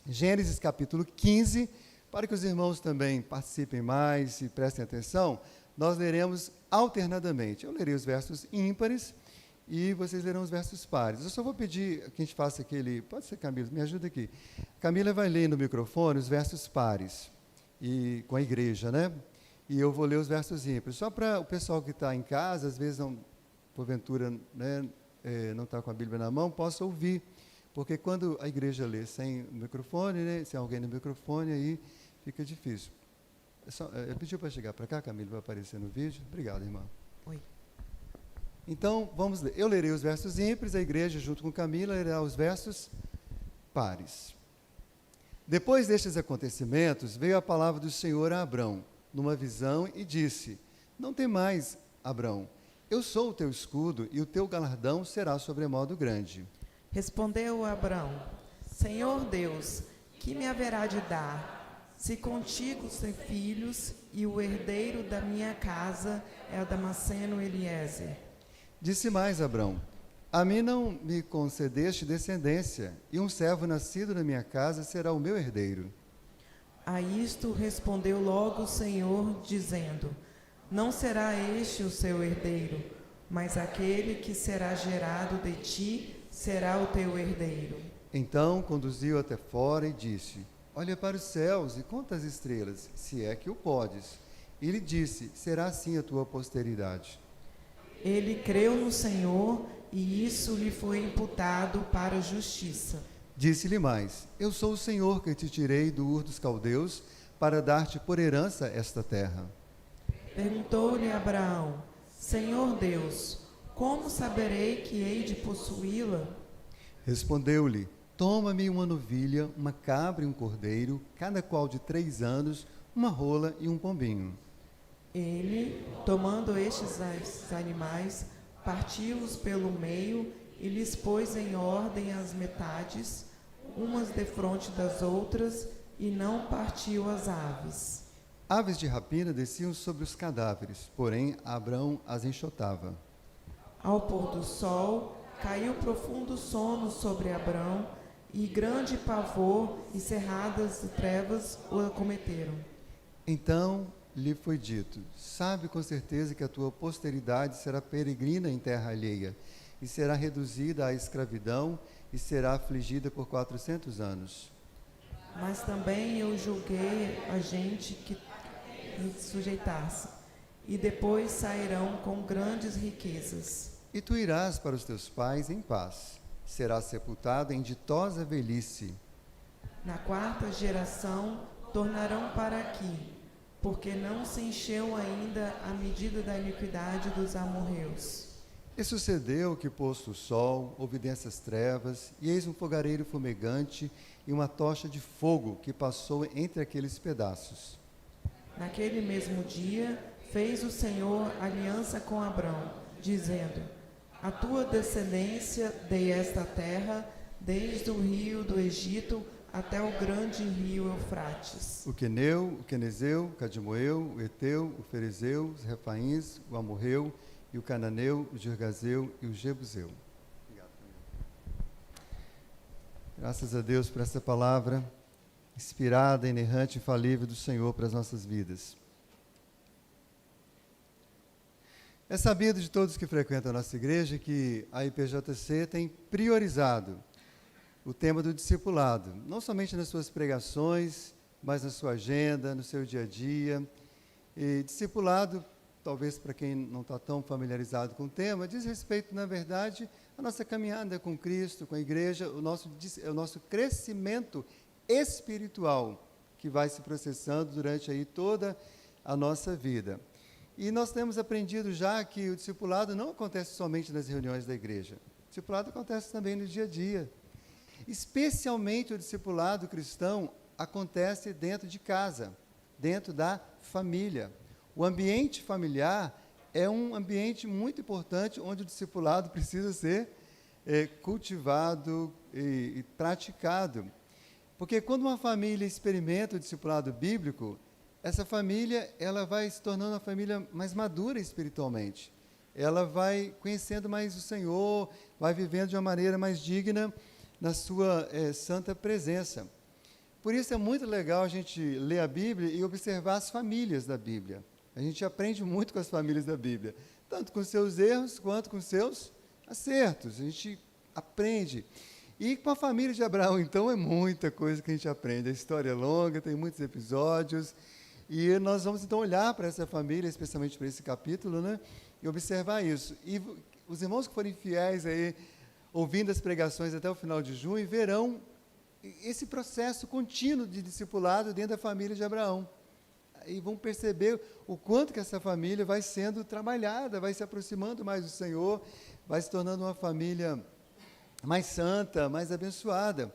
Gênesis capítulo 15, para que os irmãos também participem mais e prestem atenção, nós leremos alternadamente. Eu lerei os versos ímpares e vocês lerão os versos pares. Eu só vou pedir que a gente faça aquele... Pode ser, Camila, me ajuda aqui. Camila vai ler no microfone os versos pares, e, com a igreja, né? E eu vou ler os versos ímpares. Só para o pessoal que está em casa, às vezes, não, porventura, né, não está com a Bíblia na mão, possa ouvir. Porque quando a igreja lê sem o microfone, né, sem alguém no microfone, aí fica difícil. Eu pedi para chegar para cá, Camila, vai aparecer no vídeo. Obrigado, irmã. Oi. Então, vamos ler. Eu lerei os versos ímpares, a igreja, junto com Camila, lerá os versos pares. Depois destes acontecimentos, veio a palavra do Senhor a Abrão, numa visão, e disse: Não temais, Abrão, eu sou o teu escudo, e o teu galardão será sobremodo grande. Respondeu Abrão: Senhor Deus, que me haverá de dar? Se contigo sem filhos, e o herdeiro da minha casa é o Damasceno Eliezer. Disse mais Abrão: A mim não me concedeste descendência, e um servo nascido na minha casa será o meu herdeiro. A isto respondeu logo o Senhor, dizendo: Não será este o seu herdeiro, mas aquele que será gerado de ti será o teu herdeiro. Então conduziu até fora e disse: Olha para os céus e conta as estrelas, se é que o podes. E lhe disse: Será assim a tua posteridade. Ele creu no Senhor, e isso lhe foi imputado para a justiça. Disse-lhe mais: Eu sou o Senhor que te tirei do Ur dos Caldeus para dar-te por herança esta terra. Perguntou-lhe Abraão: Senhor Deus, como saberei que hei de possuí-la? Respondeu-lhe: Toma-me uma novilha, uma cabra e um cordeiro, cada qual de 3 anos, uma rola e um pombinho. Ele, tomando estes animais, partiu-os pelo meio e lhes pôs em ordem as metades, umas defronte das outras, e não partiu as aves. Aves de rapina desciam sobre os cadáveres, porém Abrão as enxotava. Ao pôr do sol, caiu profundo sono sobre Abrão, e grande pavor e cerradas trevas o acometeram. Então lhe foi dito: Sabe com certeza que a tua posteridade será peregrina em terra alheia, e será reduzida à escravidão, e será afligida por 400 anos. Mas também eu julguei a gente que sujeitasse, e depois sairão com grandes riquezas. E tu irás para os teus pais em paz, serás sepultado em ditosa velhice. Na 4ª geração tornarão para aqui, porque não se encheu ainda a medida da iniquidade dos amorreus. E sucedeu que, posto o sol, houve densas trevas, e eis um fogareiro fumegante e uma tocha de fogo que passou entre aqueles pedaços. Naquele mesmo dia, fez o Senhor aliança com Abrão, dizendo: A tua descendência dei esta terra, desde o rio do Egito até o grande rio Eufrates. O queneu, o quenezeu, o cadmoeu, o eteu, o ferezeu, os refaíns, o amorreu, e o cananeu, o girgazeu e o jebuseu. Obrigado. Graças a Deus por essa palavra inspirada, inerrante, infalível do Senhor para as nossas vidas. É sabido de todos que frequentam a nossa igreja que a IPJC tem priorizado o tema do discipulado, não somente nas suas pregações, mas na sua agenda, no seu dia a dia. E discipulado, talvez para quem não está tão familiarizado com o tema, diz respeito, na verdade, à nossa caminhada com Cristo, com a igreja, o nosso crescimento espiritual, que vai se processando durante aí toda a nossa vida. E nós temos aprendido já que o discipulado não acontece somente nas reuniões da igreja. O discipulado acontece também no dia a dia. Especialmente o discipulado cristão acontece dentro de casa, dentro da família. O ambiente familiar é um ambiente muito importante onde o discipulado precisa ser cultivado e praticado. Porque quando uma família experimenta o discipulado bíblico, essa família ela vai se tornando uma família mais madura espiritualmente. Ela vai conhecendo mais o Senhor, vai vivendo de uma maneira mais digna na sua santa presença. por isso é muito legal a gente ler a Bíblia e observar as famílias da Bíblia. A gente aprende muito com as famílias da Bíblia, tanto com seus erros quanto com seus acertos. A gente aprende. E com a família de Abraão, então, é muita coisa que a gente aprende. A história é longa, tem muitos episódios, e nós vamos, então, olhar para essa família, especialmente para esse capítulo, né, e observar isso. E os irmãos que forem fiéis aí, ouvindo as pregações até o final de junho, verão esse processo contínuo de discipulado dentro da família de Abraão. E vão perceber o quanto que essa família vai sendo trabalhada, vai se aproximando mais do Senhor, vai se tornando uma família mais santa, mais abençoada.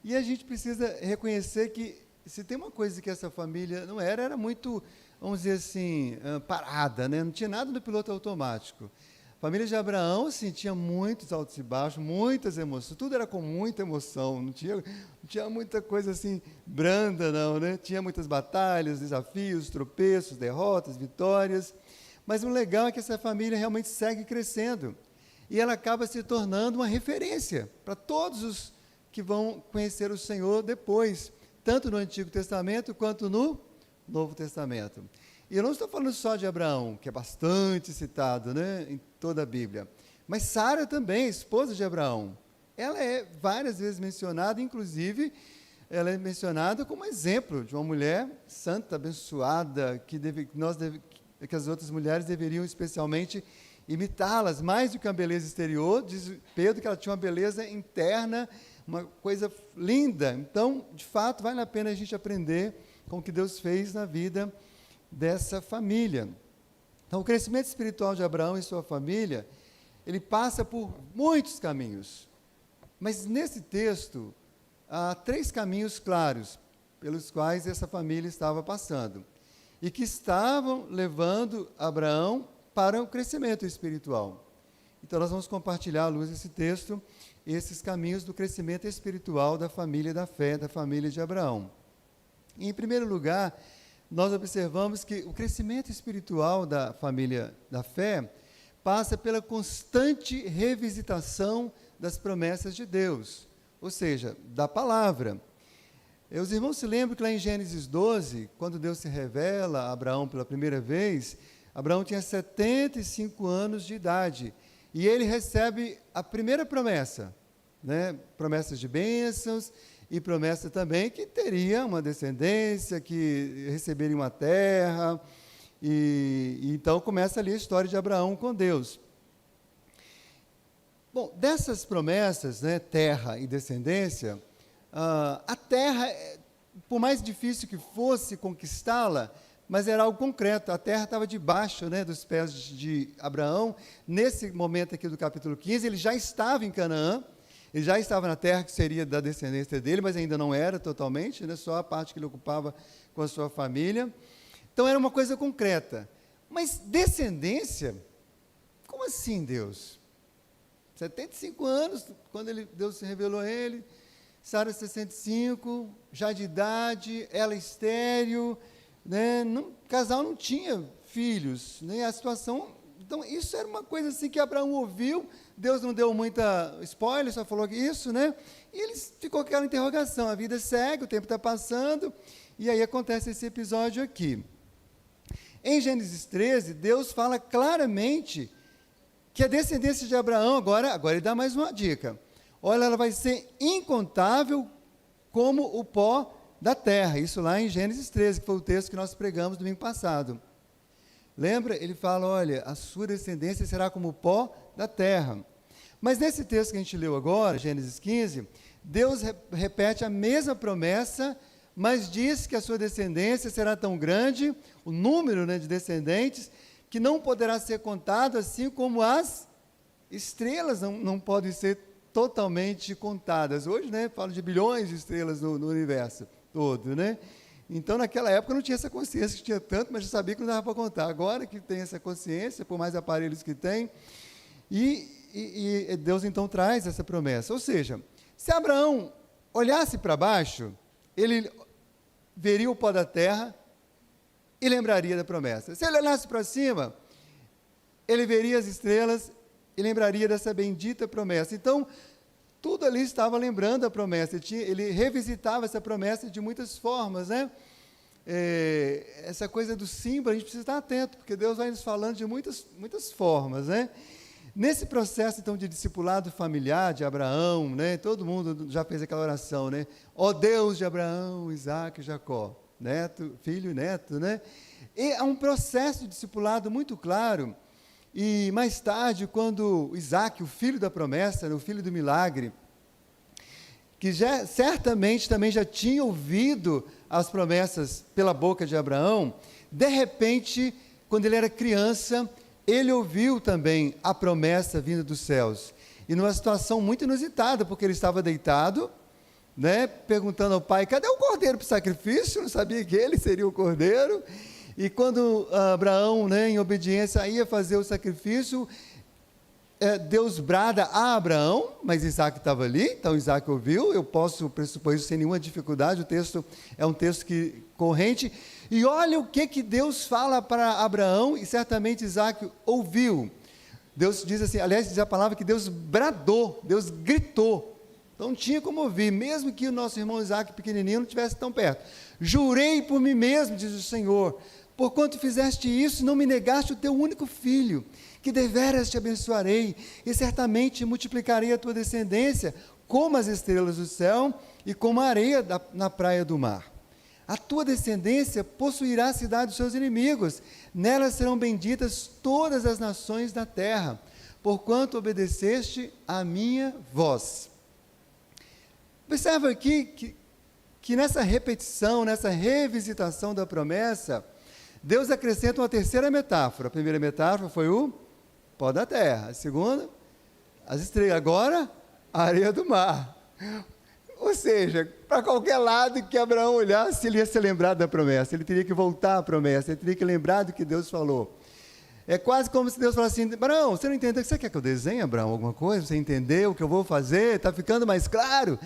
E a gente precisa reconhecer que, se tem uma coisa que essa família não era, era muito, vamos dizer assim, parada, né? Não tinha nada no piloto automático. A família de Abraão, assim, tinha muitos altos e baixos, muitas emoções, tudo era com muita emoção, não tinha muita coisa assim branda, não, né? Tinha muitas batalhas, desafios, tropeços, derrotas, vitórias, mas o legal é que essa família realmente segue crescendo, e ela acaba se tornando uma referência para todos os que vão conhecer o Senhor depois, tanto no Antigo Testamento quanto no Novo Testamento. E eu não estou falando só de Abraão, que é bastante citado, né, em toda a Bíblia, mas Sara também, esposa de Abraão. Ela é várias vezes mencionada, inclusive, ela é mencionada como exemplo de uma mulher santa, abençoada, que as outras mulheres deveriam especialmente imitá-las, mais do que uma beleza exterior. Diz Pedro que ela tinha uma beleza interna, uma coisa linda. Então, de fato, vale a pena a gente aprender com o que Deus fez na vida dessa família. Então, o crescimento espiritual de Abraão e sua família, ele passa por muitos caminhos. Mas nesse texto, há 3 caminhos claros pelos quais essa família estava passando e que estavam levando Abraão para o crescimento espiritual. Então, nós vamos compartilhar, à luz desse texto, esses caminhos do crescimento espiritual da família da fé, da família de Abraão. E, em primeiro lugar, nós observamos que o crescimento espiritual da família da fé passa pela constante revisitação das promessas de Deus, ou seja, da palavra. Os irmãos se lembram que lá em Gênesis 12, quando Deus se revela a Abraão pela primeira vez, Abraão tinha 75 anos de idade, e ele recebe a primeira promessa, né? Promessas de bênçãos, e promessa também que teria uma descendência, que receberia uma terra, e então começa ali a história de Abraão com Deus. Bom, dessas promessas, né, terra e descendência, a terra, por mais difícil que fosse conquistá-la, mas era algo concreto. A terra estava debaixo, né, dos pés de Abraão. Nesse momento aqui do capítulo 15, ele já estava em Canaã, ele já estava na terra que seria da descendência dele, mas ainda não era totalmente, né, só a parte que ele ocupava com a sua família. Então era uma coisa concreta. Mas descendência? Como assim, Deus? 75 anos, quando Deus se revelou a ele, Sara 65, já de idade, ela estéril, né? O casal não tinha filhos, né? A situação, então isso era uma coisa assim que Abraão ouviu, Deus não deu muita spoiler, só falou isso, né? E eles ficou com aquela interrogação, a vida segue, o tempo está passando, e aí acontece esse episódio aqui. Em Gênesis 13, Deus fala claramente que a descendência de Abraão, agora ele dá mais uma dica, olha, ela vai ser incontável como o pó da terra, isso lá em Gênesis 13, que foi o texto que nós pregamos domingo passado. Lembra? Ele fala, olha, a sua descendência será como o pó da terra. Mas nesse texto que a gente leu agora, Gênesis 15, Deus repete a mesma promessa, mas diz que a sua descendência será tão grande, o número, né, de descendentes, que não poderá ser contado, assim como as estrelas não podem ser totalmente contadas. Hoje, né, falo de bilhões de estrelas no universo todo, né? Então, naquela época, não tinha essa consciência que tinha tanto, mas já sabia que não dava para contar. Agora que tem essa consciência, por mais aparelhos que tem, e Deus, então, traz essa promessa. Ou seja, se Abraão olhasse para baixo, ele veria o pó da terra e lembraria da promessa. Se ele olhasse para cima, ele veria as estrelas e lembraria dessa bendita promessa. Então, tudo ali estava lembrando a promessa. Ele revisitava essa promessa de muitas formas, né? Essa coisa do símbolo, a gente precisa estar atento, porque Deus vai nos falando de muitas formas, né? Nesse processo, então, de discipulado familiar de Abraão, né? Todo mundo já fez aquela oração, né? Ó Deus de Abraão, Isaac e Jacó, filho e neto, né? E há um processo de discipulado muito claro. E mais tarde, quando Isaac, o filho da promessa, o filho do milagre, que certamente também já tinha ouvido as promessas pela boca de Abraão, de repente, quando ele era criança, ele ouviu também a promessa vinda dos céus. E numa situação muito inusitada, porque ele estava deitado, né, perguntando ao pai, cadê o cordeiro para o sacrifício? Não sabia que ele seria o cordeiro. E quando Abraão, né, em obediência, ia fazer o sacrifício, Deus brada a Abraão, mas Isaac estava ali, então Isaac ouviu, eu posso pressupor isso sem nenhuma dificuldade, o texto é um texto corrente, e olha o que Deus fala para Abraão, e certamente Isaac ouviu. Deus diz assim, aliás, diz a palavra que Deus bradou, Deus gritou, então não tinha como ouvir, mesmo que o nosso irmão Isaac pequenininho não estivesse tão perto. Jurei por mim mesmo, diz o Senhor, porquanto fizeste isso, não me negaste o teu único filho, que deveras te abençoarei, e certamente multiplicarei a tua descendência, como as estrelas do céu, e como a areia na praia do mar. A tua descendência possuirá a cidade dos seus inimigos, nelas serão benditas todas as nações da terra, porquanto obedeceste à minha voz. Observa aqui que nessa repetição, nessa revisitação da promessa, Deus acrescenta uma terceira metáfora. A primeira metáfora foi o pó da terra. A segunda, as estrelas. Agora, a areia do mar. Ou seja, para qualquer lado que Abraão olhasse, ele ia ser lembrado da promessa. Ele teria que voltar à promessa. Ele teria que lembrar do que Deus falou. É quase como se Deus falasse assim, Abraão, você não entendeu? Você quer que eu desenhe, Abraão, alguma coisa? Você entendeu o que eu vou fazer? Está ficando mais claro?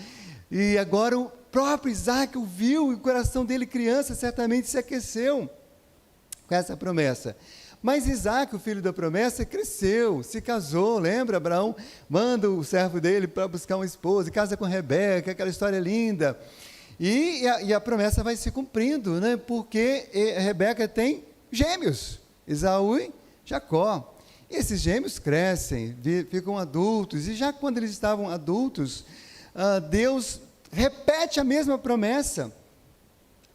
E agora o próprio Isaac ouviu, e o coração dele, criança, certamente se aqueceu com essa promessa. Mas Isaac, o filho da promessa, cresceu, se casou, lembra? Abraão manda o servo dele para buscar uma esposa, casa com Rebeca, aquela história linda. E a promessa vai se cumprindo, né? Porque Rebeca tem gêmeos, Esaú e Jacó. E esses gêmeos crescem, ficam adultos, e já quando eles estavam adultos, Deus repete a mesma promessa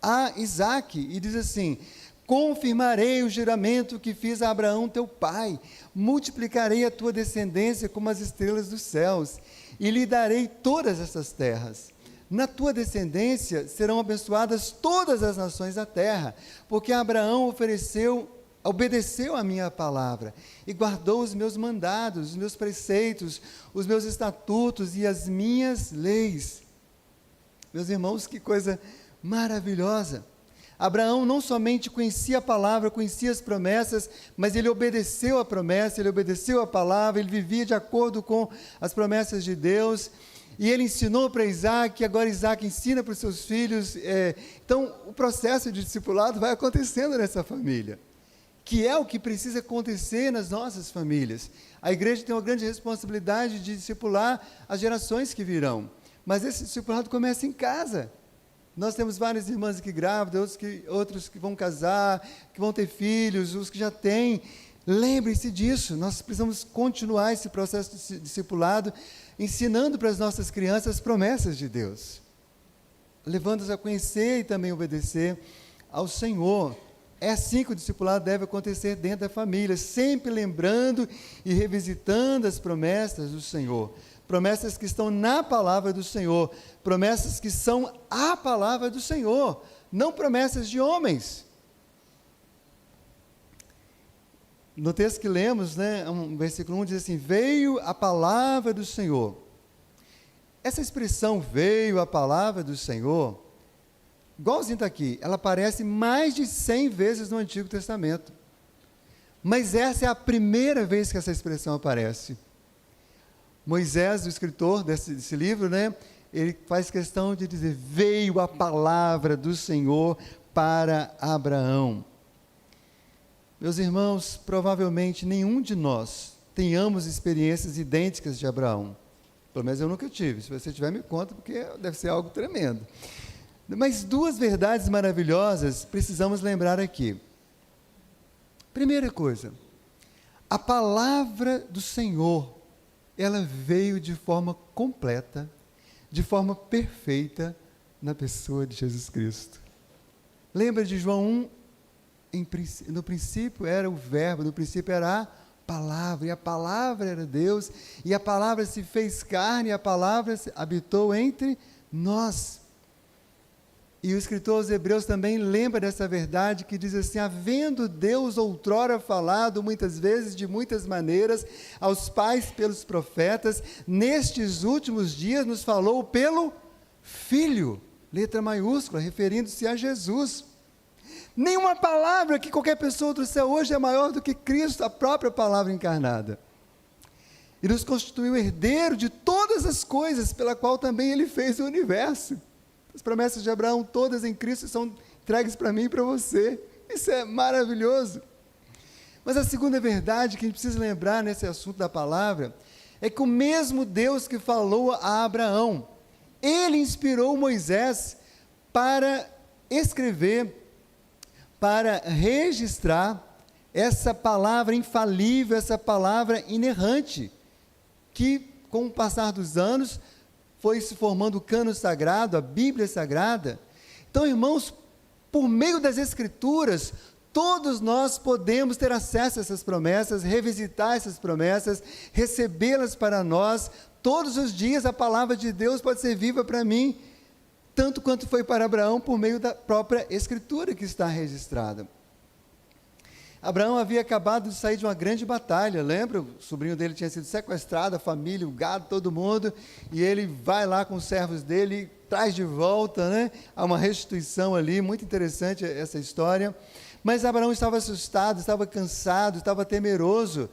a Isaac, e diz assim, confirmarei o juramento que fiz a Abraão teu pai, multiplicarei a tua descendência como as estrelas dos céus, e lhe darei todas essas terras. Na tua descendência serão abençoadas todas as nações da terra, porque Abraão obedeceu a minha palavra, e guardou os meus mandados, os meus preceitos, os meus estatutos e as minhas leis. Meus irmãos, que coisa maravilhosa! Abraão não somente conhecia a palavra, conhecia as promessas, mas ele obedeceu a promessa, ele obedeceu a palavra, ele vivia de acordo com as promessas de Deus, e ele ensinou para Isaac, e agora Isaac ensina para os seus filhos. Então, o processo de discipulado vai acontecendo nessa família, que é o que precisa acontecer nas nossas famílias. A igreja tem uma grande responsabilidade de discipular as gerações que virão, mas esse discipulado começa em casa. Nós temos várias irmãs aqui grávidas, outros que vão casar, que vão ter filhos, os que já têm. Lembrem-se disso, nós precisamos continuar esse processo de discipulado, ensinando para as nossas crianças as promessas de Deus, levando-os a conhecer e também obedecer ao Senhor. É assim que o discipulado deve acontecer dentro da família, sempre lembrando e revisitando as promessas do Senhor. Promessas que estão na palavra do Senhor, promessas que são a palavra do Senhor, não promessas de homens. No texto que lemos, né, versículo 1 diz assim, veio a palavra do Senhor. Essa expressão, veio a palavra do Senhor, igualzinho está aqui, ela aparece mais de 100 vezes no Antigo Testamento. Mas essa é a primeira vez que essa expressão aparece. Moisés, o escritor desse livro, né, ele faz questão de dizer, veio a palavra do Senhor para Abraão. Meus irmãos, provavelmente nenhum de nós tenhamos experiências idênticas de Abraão. Pelo menos eu nunca tive. Se você tiver, me conta, porque deve ser algo tremendo. Mas duas verdades maravilhosas precisamos lembrar aqui. Primeira coisa, a palavra do Senhor, ela veio de forma completa, de forma perfeita, na pessoa de Jesus Cristo. Lembra de João 1? No princípio era o verbo, no princípio era a palavra, e a palavra era Deus, e a palavra se fez carne, e a palavra habitou entre nós. E o escritor aos Hebreus também lembra dessa verdade, que diz assim: havendo Deus outrora falado muitas vezes, de muitas maneiras, aos pais pelos profetas, nestes últimos dias nos falou pelo Filho, letra maiúscula, referindo-se a Jesus. Nenhuma palavra que qualquer pessoa trouxer hoje é maior do que Cristo, a própria palavra encarnada. E nos constituiu herdeiro de todas as coisas, pela qual também Ele fez o universo. As promessas de Abraão, todas em Cristo, são entregues para mim e para você. Isso é maravilhoso. Mas a segunda verdade que a gente precisa lembrar nesse assunto da palavra, é que o mesmo Deus que falou a Abraão, Ele inspirou Moisés para escrever, para registrar essa palavra infalível, essa palavra inerrante, que com o passar dos anos foi se formando o cânon sagrado, a Bíblia Sagrada. Então, irmãos, por meio das Escrituras, todos nós podemos ter acesso a essas promessas, revisitar essas promessas, recebê-las para nós. Todos os dias a palavra de Deus pode ser viva para mim, tanto quanto foi para Abraão, por meio da própria Escritura que está registrada. Abraão havia acabado de sair de uma grande batalha, lembra? O sobrinho dele tinha sido sequestrado, a família, o gado, todo mundo, e ele vai lá com os servos dele, traz de volta, né? Há uma restituição ali, muito interessante essa história. Mas Abraão estava assustado, estava cansado, estava temeroso.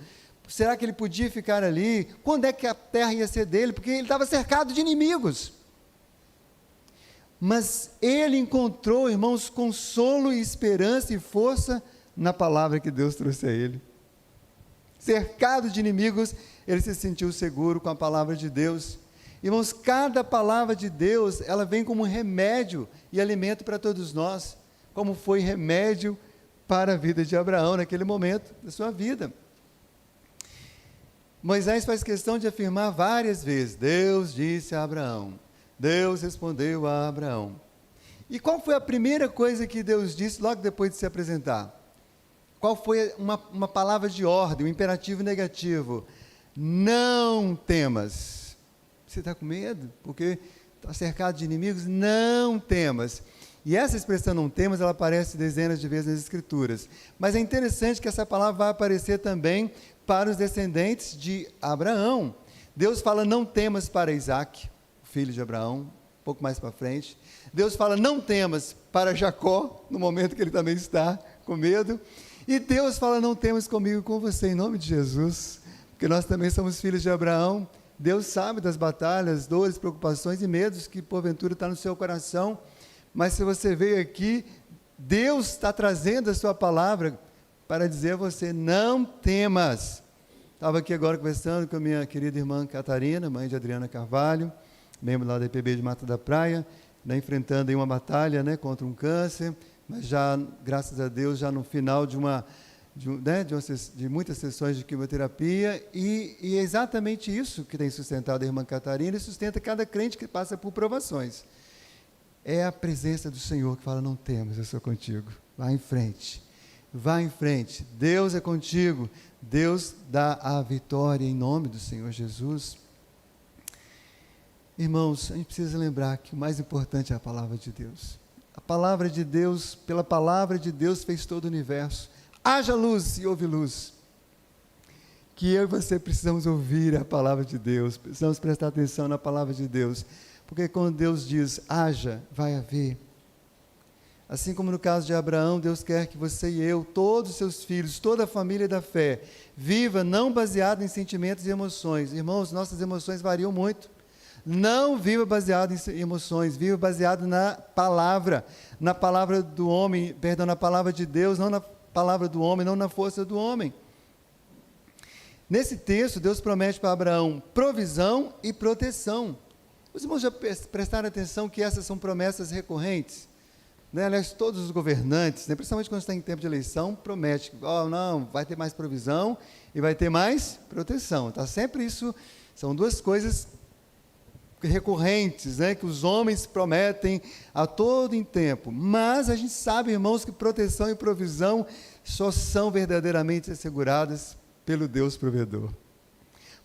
Será que ele podia ficar ali? Quando é que a terra ia ser dele? Porque ele estava cercado de inimigos. Mas ele encontrou, irmãos, consolo e esperança e força na palavra que Deus trouxe a ele. Cercado de inimigos, ele se sentiu seguro com a palavra de Deus. Irmãos, cada palavra de Deus, ela vem como remédio e alimento para todos nós, como foi remédio para a vida de Abraão naquele momento da sua vida. Moisés faz questão de afirmar várias vezes: Deus disse a Abraão, Deus respondeu a Abraão. E qual foi a primeira coisa que Deus disse logo depois de se apresentar? Qual foi uma palavra de ordem, um imperativo negativo? Não temas. Você está com medo? Porque está cercado de inimigos? Não temas. E essa expressão não temas, ela aparece dezenas de vezes nas Escrituras. Mas é interessante que essa palavra vai aparecer também para os descendentes de Abraão. Deus fala não temas para Isaac, o filho de Abraão, um pouco mais para frente. Deus fala não temas para Jacó, no momento que ele também está com medo. E Deus fala não temas comigo e com você, em nome de Jesus, porque nós também somos filhos de Abraão. Deus sabe das batalhas, dores, preocupações e medos que porventura está no seu coração. Mas se você veio aqui, Deus está trazendo a sua palavra para dizer a você: não temas. Estava aqui agora conversando com a minha querida irmã Catarina, mãe de Adriana Carvalho, membro lá da IPB de Mata da Praia, né, enfrentando aí uma batalha, né, contra um câncer, mas já, graças a Deus, já no final de muitas sessões de quimioterapia, e é exatamente isso que tem sustentado a irmã Catarina e sustenta cada crente que passa por provações. É a presença do Senhor que fala: não temas, eu sou contigo, vá em frente, Deus é contigo, Deus dá a vitória em nome do Senhor Jesus. Irmãos, a gente precisa lembrar que o mais importante é a palavra de Deus. A palavra de Deus, pela palavra de Deus fez todo o universo. Haja luz e houve luz. Que eu e você precisamos ouvir a palavra de Deus, precisamos prestar atenção na palavra de Deus, porque quando Deus diz haja, vai haver. Assim como no caso de Abraão, Deus quer que você e eu, todos os seus filhos, toda a família da fé, viva não baseado em sentimentos e emoções. Irmãos, nossas emoções variam muito. Não viva baseado em emoções, viva baseado na palavra do homem, perdão, na palavra de Deus, não na palavra do homem, não na força do homem. Nesse texto, Deus promete para Abraão provisão e proteção. Os irmãos já prestaram atenção que essas são promessas recorrentes? Né? Aliás, todos os governantes, né, principalmente quando está em tempo de eleição, prometem, não, vai ter mais provisão e vai ter mais proteção. Tá sempre isso, são duas coisas recorrentes, né, que os homens prometem a todo em tempo. Mas a gente sabe, irmãos, que proteção e provisão só são verdadeiramente asseguradas pelo Deus provedor.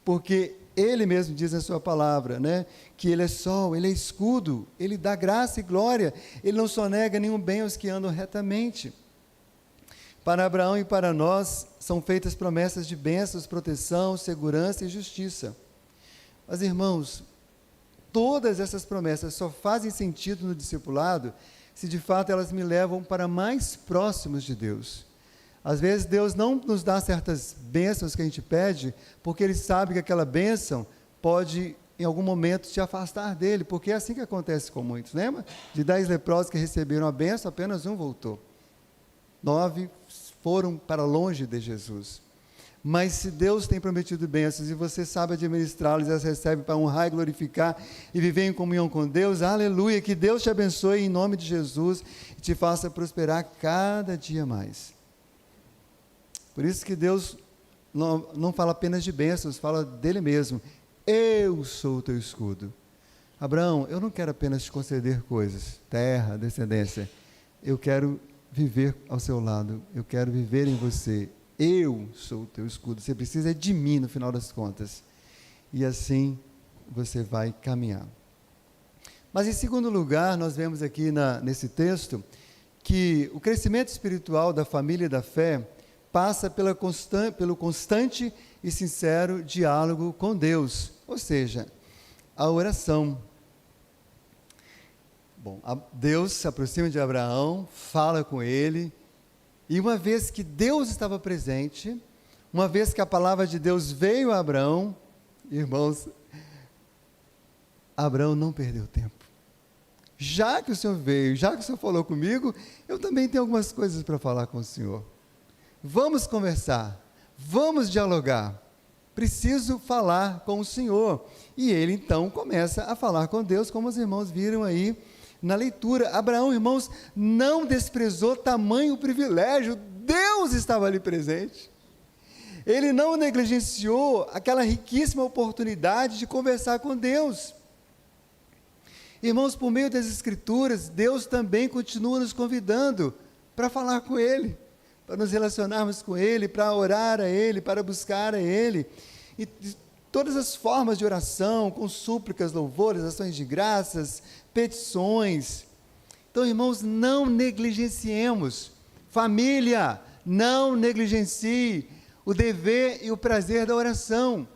Porque Ele mesmo diz na sua palavra, né, que Ele é sol, Ele é escudo, Ele dá graça e glória, Ele não sonega nenhum bem aos que andam retamente. Para Abraão e para nós são feitas promessas de bênçãos, proteção, segurança e justiça. Mas, irmãos, todas essas promessas só fazem sentido no discipulado se de fato elas me levam para mais próximos de Deus. Às vezes Deus não nos dá certas bênçãos que a gente pede, porque Ele sabe que aquela bênção pode, em algum momento, te afastar dEle, porque é assim que acontece com muitos. Lembra? De 10 leprosos que receberam a bênção, apenas um voltou. 9 foram para longe de Jesus. Mas se Deus tem prometido bênçãos e você sabe administrá-las e as recebe para honrar e glorificar e viver em comunhão com Deus, aleluia, que Deus te abençoe em nome de Jesus e te faça prosperar cada dia mais. Por isso que Deus não fala apenas de bênçãos, fala dele mesmo. Eu sou o teu escudo. Abraão, eu não quero apenas te conceder coisas, terra, descendência. Eu quero viver ao seu lado, eu quero viver em você. Eu sou o teu escudo. Você precisa de mim no final das contas. E assim você vai caminhar. Mas em segundo lugar, nós vemos aqui nesse texto que o crescimento espiritual da família da fé passa pelo constante e sincero diálogo com Deus, ou seja, a oração. Bom, Deus se aproxima de Abraão, fala com ele, e uma vez que Deus estava presente, uma vez que a palavra de Deus veio a Abraão, irmãos, Abraão não perdeu tempo. Já que o Senhor veio, já que o Senhor falou comigo, eu também tenho algumas coisas para falar com o Senhor. Vamos conversar, vamos dialogar, preciso falar com o Senhor. E ele então começa a falar com Deus, como os irmãos viram aí na leitura. Abraão, irmãos, não desprezou tamanho privilégio, Deus estava ali presente. Ele não negligenciou aquela riquíssima oportunidade de conversar com Deus. Irmãos, por meio das Escrituras, Deus também continua nos convidando para falar com Ele, para nos relacionarmos com Ele, para orar a Ele, para buscar a Ele. E todas as formas de oração, com súplicas, louvores, ações de graças, petições. Então, irmãos, não negligenciemos. Família, não negligencie o dever e o prazer da oração.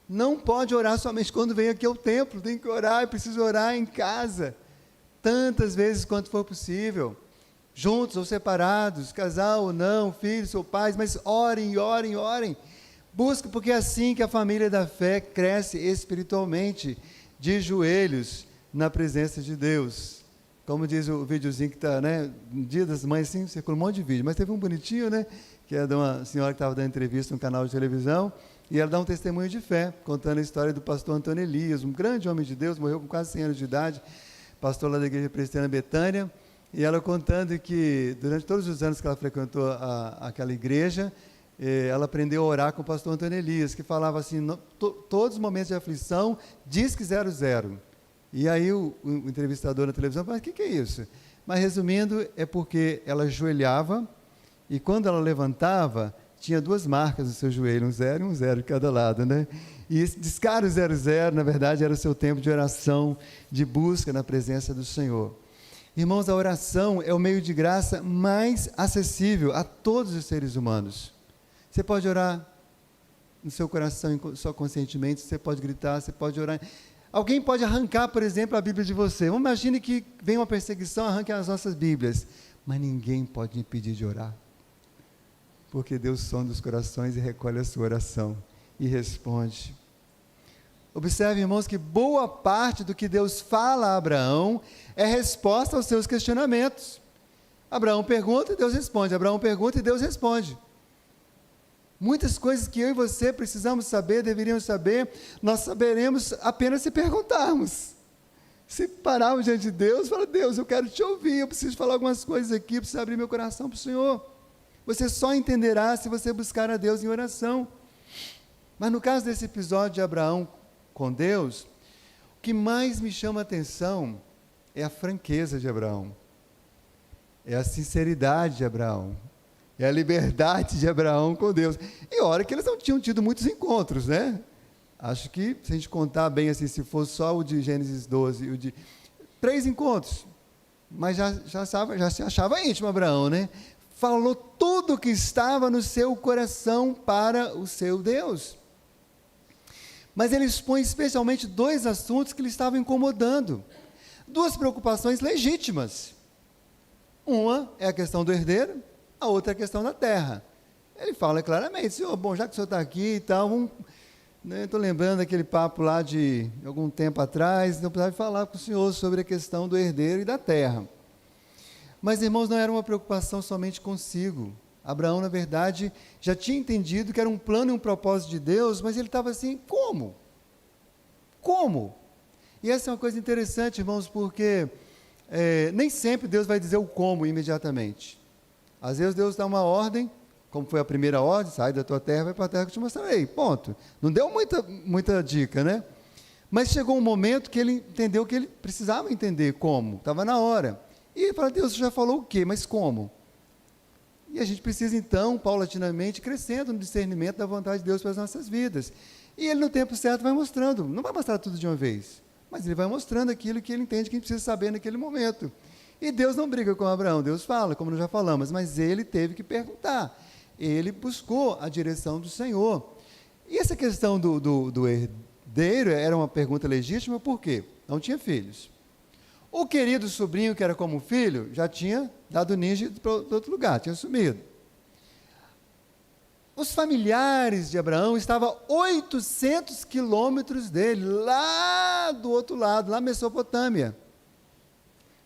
Não pode orar somente quando vem aqui ao templo, tem que orar, preciso orar em casa, tantas vezes quanto for possível. Juntos ou separados, casal ou não, filhos ou pais, mas orem, orem, orem. Busque, porque é assim que a família da fé cresce espiritualmente, de joelhos, na presença de Deus. Como diz o videozinho que está, né, no Dia das Mães, assim, circula um monte de vídeo, mas teve um bonitinho, né, que é de uma senhora que estava dando entrevista no canal de televisão, e ela dá um testemunho de fé, contando a história do pastor Antônio Elias, um grande homem de Deus, morreu com quase 100 anos de idade, pastor lá da Igreja Presbiteriana Betânia. E ela contando que, durante todos os anos que ela frequentou aquela igreja, ela aprendeu a orar com o pastor Antônio Elias, que falava assim, todos os momentos de aflição, diz que 00. E aí o entrevistador na televisão falou, mas o que é isso? Mas resumindo, é porque ela ajoelhava, e quando ela levantava, tinha 2 marcas no seu joelho, um 0 e um 0 de cada lado, né? E esse discar o 00, na verdade, era o seu tempo de oração, de busca na presença do Senhor. Irmãos, a oração é o meio de graça mais acessível a todos os seres humanos. Você pode orar no seu coração, só conscientemente, você pode gritar, você pode orar. Alguém pode arrancar, por exemplo, a Bíblia de você. Imagine que vem uma perseguição, arranque as nossas Bíblias. Mas ninguém pode impedir de orar. Porque Deus sonda os corações e recolhe a sua oração e responde. Observe, irmãos, que boa parte do que Deus fala a Abraão é resposta aos seus questionamentos. Abraão pergunta e Deus responde. Abraão pergunta e Deus responde. Muitas coisas que eu e você precisamos saber, deveríamos saber, nós saberemos apenas se perguntarmos. Se pararmos diante de Deus, fala, Deus, eu quero te ouvir, eu preciso falar algumas coisas aqui, eu preciso abrir meu coração para o Senhor. Você só entenderá se você buscar a Deus em oração. Mas no caso desse episódio de Abraão com Deus, o que mais me chama a atenção é a franqueza de Abraão, é a sinceridade de Abraão, é a liberdade de Abraão com Deus. E olha que eles não tinham tido muitos encontros, né? Acho que, se a gente contar bem assim, se fosse só o de Gênesis 12, o de 3 encontros, mas já se achava íntimo Abraão, né? Falou tudo o que estava no seu coração para o seu Deus. Mas ele expõe especialmente 2 assuntos que lhe estavam incomodando. 2 preocupações legítimas. Uma é a questão do herdeiro, a outra é a questão da terra. Ele fala claramente, Senhor, bom, já que o Senhor está aqui e tal, estou lembrando daquele papo lá de algum tempo atrás, não precisava falar com o Senhor sobre a questão do herdeiro e da terra. Mas, irmãos, não era uma preocupação somente consigo. Abraão, na verdade, já tinha entendido que era um plano e um propósito de Deus, mas ele estava assim, como? Como? E essa é uma coisa interessante, irmãos, porque nem sempre Deus vai dizer o como imediatamente. Às vezes Deus dá uma ordem, como foi a primeira ordem, sai da tua terra, vai para a terra que eu te mostrarei, ponto. Não deu muita dica, né? Mas chegou um momento que ele entendeu que ele precisava entender como, estava na hora. E ele fala, Deus, você já falou o quê, mas como? E a gente precisa, então, paulatinamente, crescendo no discernimento da vontade de Deus para as nossas vidas. E ele, no tempo certo, vai mostrando. Não vai mostrar tudo de uma vez, mas ele vai mostrando aquilo que ele entende que a gente precisa saber naquele momento. E Deus não briga com Abraão, Deus fala, como nós já falamos, mas ele teve que perguntar. Ele buscou a direção do Senhor. E essa questão do herdeiro era uma pergunta legítima, por quê? Não tinha filhos. O querido sobrinho, que era como filho, já tinha dado ninja para outro lugar, tinha sumido. Os familiares de Abraão estavam a 800 quilômetros dele, lá do outro lado, lá na Mesopotâmia.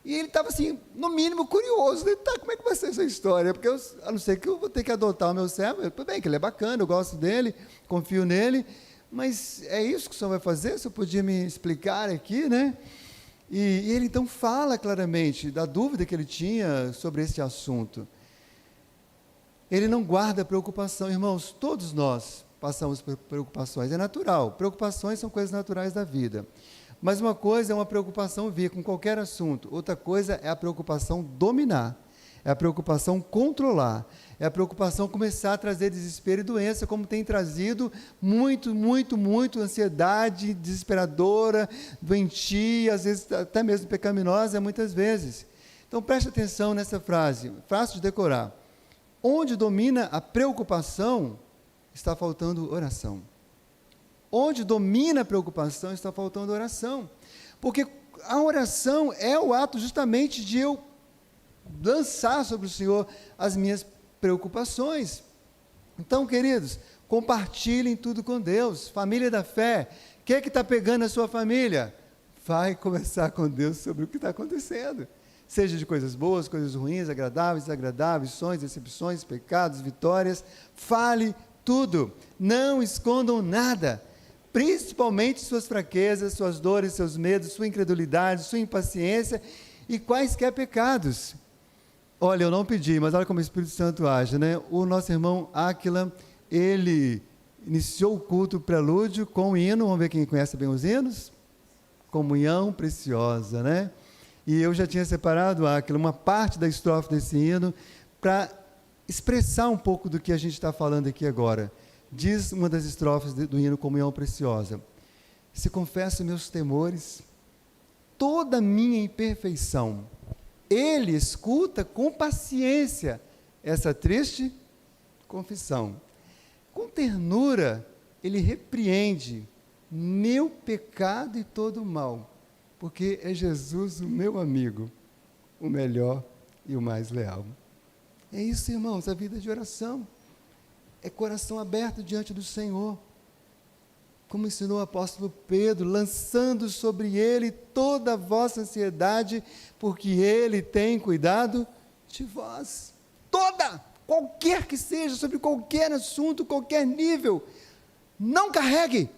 E ele estava assim, no mínimo curioso, né? Tá, como é que vai ser essa história? Porque a não ser que eu vou ter que adotar o meu servo, tudo bem, que ele é bacana, eu gosto dele, confio nele, mas é isso que o senhor vai fazer? Você podia me explicar aqui, né? E ele então fala claramente da dúvida que ele tinha sobre esse assunto. Ele não guarda preocupação. Irmãos, todos nós passamos por preocupações, é natural. Preocupações são coisas naturais da vida. Mas uma coisa é uma preocupação vir com qualquer assunto, outra coisa é a preocupação dominar, é a preocupação controlar, é a preocupação começar a trazer desespero e doença, como tem trazido muito ansiedade desesperadora, doentia, às vezes até mesmo pecaminosa, muitas vezes. Então preste atenção nessa frase, fácil de decorar. Onde domina a preocupação, está faltando oração. Onde domina a preocupação, está faltando oração. Porque a oração é o ato justamente de eu lançar sobre o Senhor as minhas preocupações. Então, queridos, compartilhem tudo com Deus. Família da fé, o que está pegando a sua família? Vai conversar com Deus sobre o que está acontecendo. Seja de coisas boas, coisas ruins, agradáveis, desagradáveis, sonhos, decepções, pecados, vitórias. Fale tudo. Não escondam nada. Principalmente suas fraquezas, suas dores, seus medos, sua incredulidade, sua impaciência e quaisquer pecados. Olha, eu não pedi, mas olha como o Espírito Santo age, né? O nosso irmão Áquila, ele iniciou o culto prelúdio com o hino, vamos ver quem conhece bem os hinos? Comunhão Preciosa, né? E eu já tinha separado, Áquila, uma parte da estrofe desse hino para expressar um pouco do que a gente está falando aqui agora. Diz uma das estrofes do hino Comunhão Preciosa: se confesso meus temores, toda a minha imperfeição, Ele escuta com paciência essa triste confissão. Com ternura, Ele repreende meu pecado e todo o mal, porque é Jesus o meu amigo, o melhor e o mais leal. É isso, irmãos, a vida de oração. É coração aberto diante do Senhor, como ensinou o apóstolo Pedro, lançando sobre Ele toda a vossa ansiedade, porque Ele tem cuidado de vós. qualquer que seja, sobre qualquer assunto, qualquer nível, não carregue,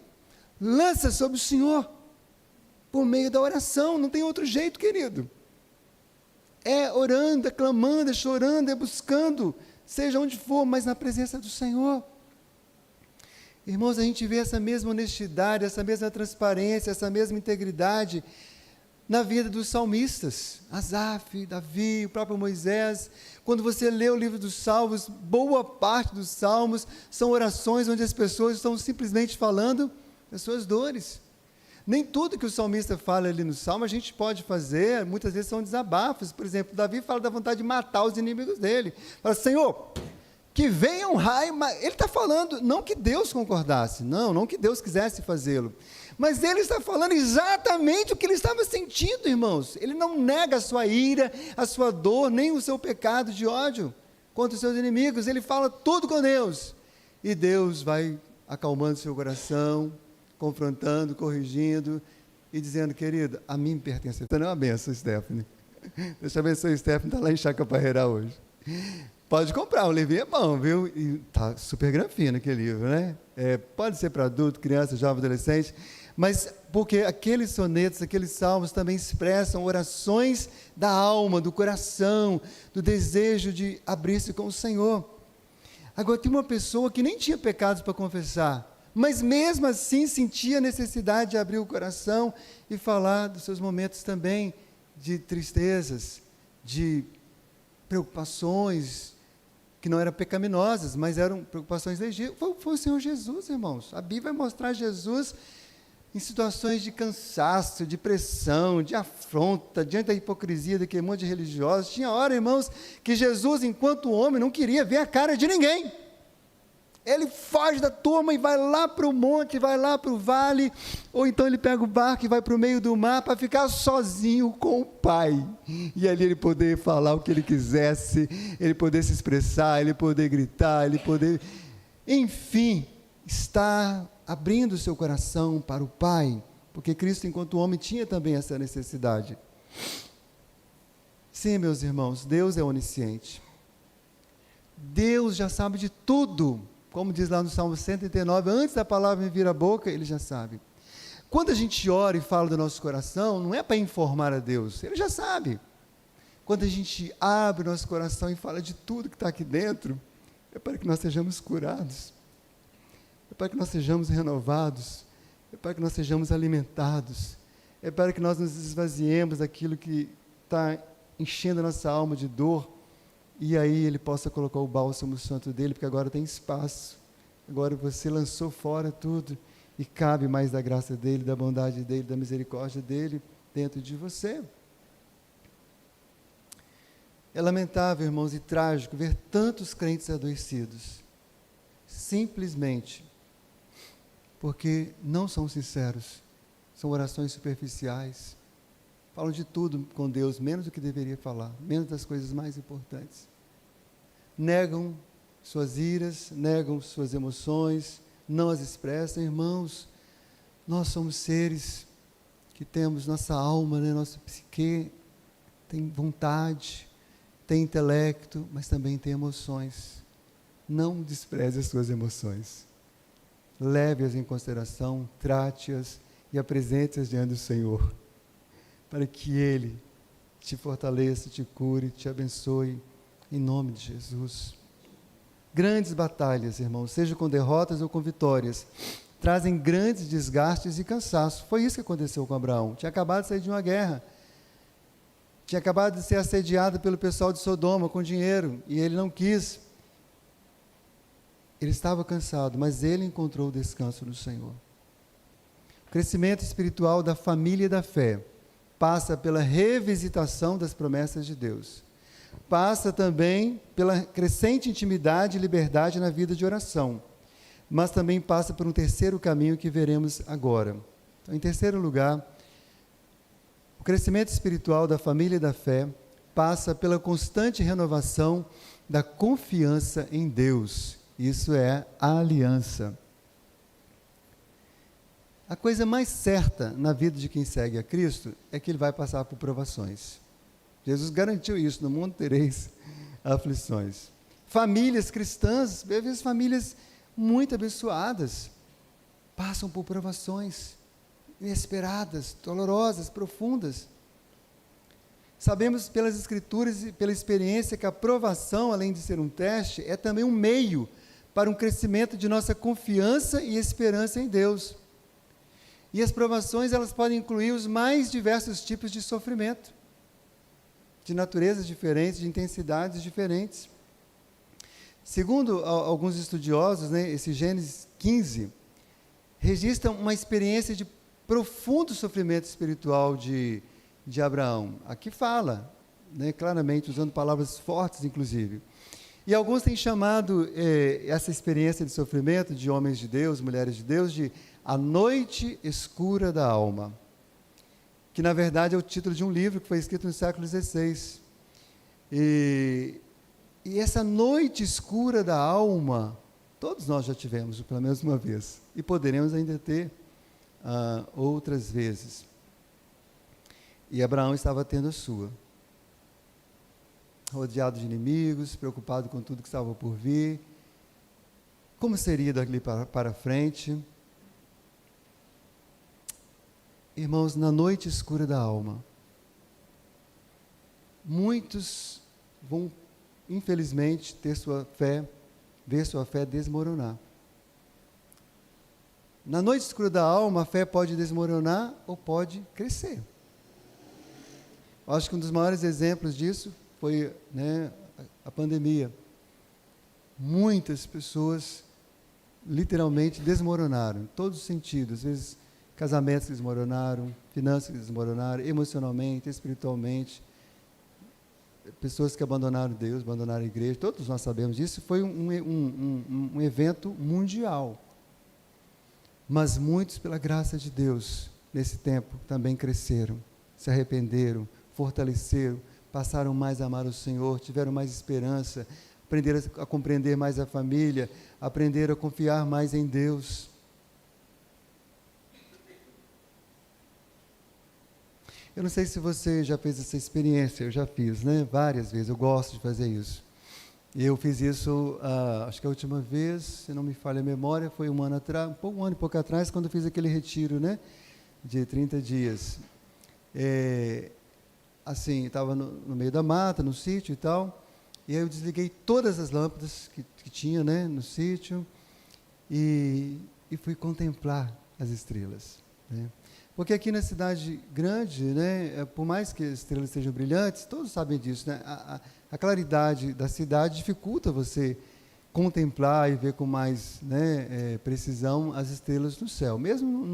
lança sobre o Senhor, por meio da oração, não tem outro jeito, querido. É orando, é clamando, é chorando, é buscando, seja onde for, mas na presença do Senhor. Irmãos, a gente vê essa mesma honestidade, essa mesma transparência, essa mesma integridade na vida dos salmistas, Asaf, Davi, o próprio Moisés. Quando você lê o livro dos Salmos, boa parte dos Salmos são orações onde as pessoas estão simplesmente falando das suas dores. Nem tudo que o salmista fala ali no Salmo a gente pode fazer, muitas vezes são desabafos. Por exemplo, Davi fala da vontade de matar os inimigos dele. Fala, Senhor, que venha um raio, mas ele está falando, não que Deus concordasse, não que Deus quisesse fazê-lo, mas ele está falando exatamente o que ele estava sentindo, irmãos. Ele não nega a sua ira, a sua dor, nem o seu pecado de ódio contra os seus inimigos, ele fala tudo com Deus, e Deus vai acalmando seu coração, confrontando, corrigindo, e dizendo, querido, a mim pertence. Então não é uma benção, Stephanie. Deixa eu abençoar o Stephanie, está lá em Chacaparreira hoje. Pode comprar, o livrinho é bom, viu? E tá super granfino aquele livro, né? Pode ser para adulto, criança, jovem, adolescente, mas porque aqueles sonetos, aqueles salmos também expressam orações da alma, do coração, do desejo de abrir-se com o Senhor. Agora, tem uma pessoa que nem tinha pecados para confessar, mas mesmo assim sentia a necessidade de abrir o coração e falar dos seus momentos também de tristezas, de preocupações, que não eram pecaminosas, mas eram preocupações legítimas. Foi o Senhor Jesus, irmãos. A Bíblia vai mostrar Jesus em situações de cansaço, de pressão, de afronta, diante da hipocrisia daquele monte de religiosos. Tinha hora, irmãos, que Jesus, enquanto homem, não queria ver a cara de ninguém. Ele foge da turma e vai lá para o monte, vai lá para o vale, ou então ele pega o barco e vai para o meio do mar para ficar sozinho com o Pai. E ali ele poder falar o que ele quisesse, ele poder se expressar, ele poder gritar, ele poder, enfim, estar abrindo o seu coração para o Pai, porque Cristo, enquanto homem, tinha também essa necessidade. Sim, meus irmãos, Deus é onisciente. Deus já sabe de tudo. Como diz lá no Salmo 139, antes da palavra me vir à boca, Ele já sabe. Quando a gente ora e fala do nosso coração, não é para informar a Deus, Ele já sabe. Quando a gente abre o nosso coração e fala de tudo que está aqui dentro, é para que nós sejamos curados, é para que nós sejamos renovados, é para que nós sejamos alimentados, é para que nós nos esvaziemos daquilo que está enchendo a nossa alma de dor, e aí Ele possa colocar o bálsamo santo dEle, porque agora tem espaço, agora você lançou fora tudo, e cabe mais da graça dEle, da bondade dEle, da misericórdia dEle, dentro de você. É lamentável, irmãos, e trágico, ver tantos crentes adoecidos, simplesmente, porque não são sinceros, são orações superficiais, falam de tudo com Deus, menos do que deveria falar, menos das coisas mais importantes. Negam suas iras, negam suas emoções, não as expressam. Irmãos, nós somos seres que temos nossa alma, né, nossa psique, tem vontade, tem intelecto, mas também tem emoções. Não despreze as suas emoções. Leve-as em consideração, trate-as e apresente-as diante do Senhor, para que Ele te fortaleça, te cure, te abençoe, em nome de Jesus. Grandes batalhas, irmãos, seja com derrotas ou com vitórias, trazem grandes desgastes e cansaço. Foi isso que aconteceu com Abraão. Tinha acabado de sair de uma guerra, tinha acabado de ser assediado pelo pessoal de Sodoma com dinheiro, e ele não quis. Ele estava cansado, mas ele encontrou o descanso no Senhor. O crescimento espiritual da família da fé passa pela revisitação das promessas de Deus. Passa também pela crescente intimidade e liberdade na vida de oração, mas também passa por um terceiro caminho que veremos agora. Então, em terceiro lugar, o crescimento espiritual da família da fé passa pela constante renovação da confiança em Deus. Isso é a aliança. A coisa mais certa na vida de quem segue a Cristo é que ele vai passar por provações. Jesus garantiu isso, no mundo tereis aflições. famílias cristãs, às vezes famílias muito abençoadas, passam por provações inesperadas, dolorosas, profundas. Sabemos pelas Escrituras e pela experiência que a provação, além de ser um teste, é também um meio para um crescimento de nossa confiança e esperança em Deus. E as provações, elas podem incluir os mais diversos tipos de sofrimento, de naturezas diferentes, de intensidades diferentes. Segundo alguns estudiosos, esse Gênesis 15 registra uma experiência de profundo sofrimento espiritual de Abraão. Aqui fala, claramente, usando palavras fortes, inclusive. E alguns têm chamado essa experiência de sofrimento de homens de Deus, mulheres de Deus, de a noite escura da alma, que na verdade é o título de um livro que foi escrito no século XVI. E essa noite escura da alma, todos nós já tivemos, pelo menos uma vez, e poderemos ainda ter outras vezes. E Abraão estava tendo a sua, rodeado de inimigos, preocupado com tudo que estava por vir. Como seria dali para frente? Irmãos, na noite escura da alma, muitos vão, infelizmente, ver sua fé desmoronar. Na noite escura da alma, a fé pode desmoronar ou pode crescer. Eu acho que um dos maiores exemplos disso foi a pandemia. Muitas pessoas literalmente desmoronaram, em todos os sentidos. Às vezes, casamentos que desmoronaram, finanças que desmoronaram, emocionalmente, espiritualmente. Pessoas que abandonaram Deus, abandonaram a igreja, todos nós sabemos disso. Foi um evento mundial. Mas muitos, pela graça de Deus, nesse tempo, também cresceram, se arrependeram, fortaleceram, passaram mais a amar o Senhor, tiveram mais esperança, aprenderam a compreender mais a família, aprenderam a confiar mais em Deus. Eu não sei se você já fez essa experiência, eu já fiz, várias vezes, eu gosto de fazer isso. Eu fiz isso, acho que a última vez, se não me falha a memória, foi um ano e pouco atrás, quando eu fiz aquele retiro, de 30 dias. Estava no meio da mata, no sítio e tal, e aí eu desliguei todas as lâmpadas que tinha, no sítio, e fui contemplar as estrelas, Porque aqui na cidade grande, por mais que as estrelas sejam brilhantes, todos sabem disso, a claridade da cidade dificulta você contemplar e ver com mais precisão as estrelas no céu, mesmo